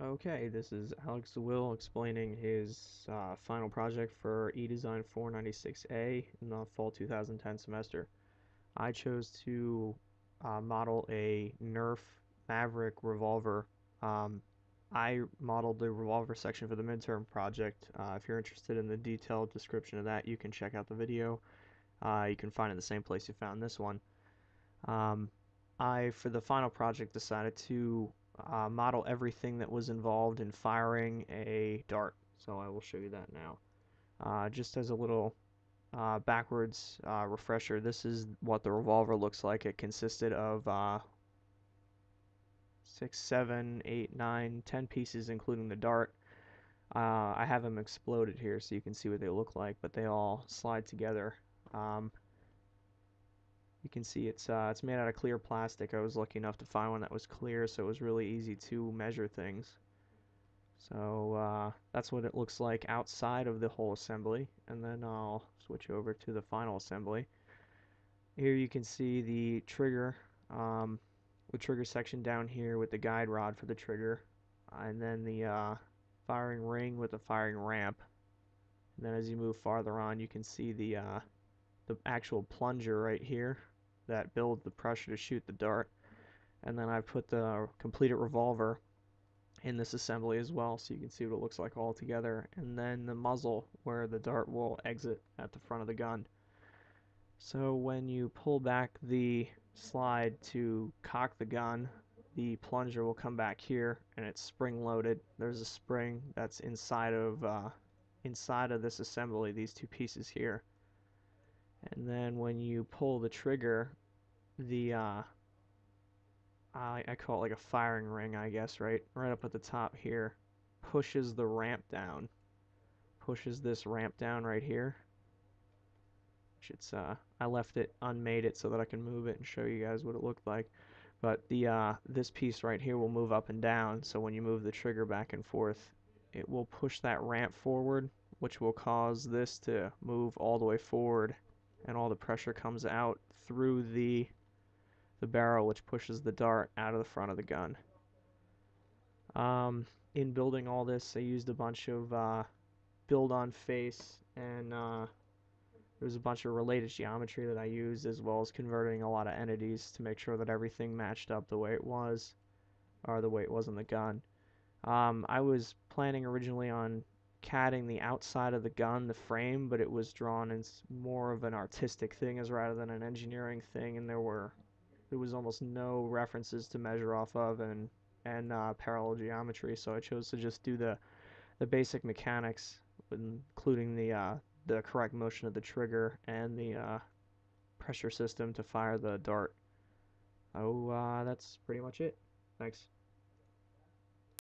Okay, this is Dzwill explaining his final project for Edsgn496a in the fall 2010 semester. I chose to model a Nerf Mavrick Revolver. Um, I modeled the revolver section for the midterm project. If you're interested in the detailed description of that, you can check out the video. You can find it the same place you found this one. Um, for the final project, decided to model everything that was involved in firing a dart. So I will show you that now. Just as a little backwards refresher, this is what the revolver looks like. It consisted of 6, 7, 8, 9, 10 pieces, including the dart. I have them exploded here so you can see what they look like, but they all slide together. Um, You can see it's made out of clear plastic. I was lucky enough to find one that was clear, so it was really easy to measure things. So that's what it looks like outside of the whole assembly, and then I'll switch over to the final assembly. Here you can see um, the trigger section down here with the guide rod for the trigger, and then the firing ring with the firing ramp. And then as you move farther on, you can see the actual plunger right here that builds the pressure to shoot the dart. And then I've put the completed revolver in this assembly as well, so you can see what it looks like all together. And then the muzzle where the dart will exit at the front of the gun. So when you pull back the slide to cock the gun, the plunger will come back here, and it's spring loaded. There's a spring that's inside of this assembly, these two pieces here. And then when you pull the trigger, the I call it like a firing ring, I guess, right up at the top here, pushes the ramp down, pushes this ramp down right here. Which I left it unmade it so that I can move it and show you guys what it looked like. But the this piece right here will move up and down, so when you move the trigger back and forth, it will push that ramp forward, which will cause this to move all the way forward, and all the pressure comes out through the barrel, which pushes the dart out of the front of the gun. In building all this, I used a bunch of build on face, and there was a bunch of related geometry that I used, as well as converting a lot of entities to make sure that everything matched up the way it was, or the way it was in the gun. I was planning originally on CADing the outside of the gun, the frame, but it was drawn as more of an artistic thing as rather than an engineering thing, and there was almost no references to measure off of and parallel geometry, so I chose to just do the basic mechanics, including the correct motion of the trigger and the pressure system to fire the dart. Oh, that's pretty much it. Thanks.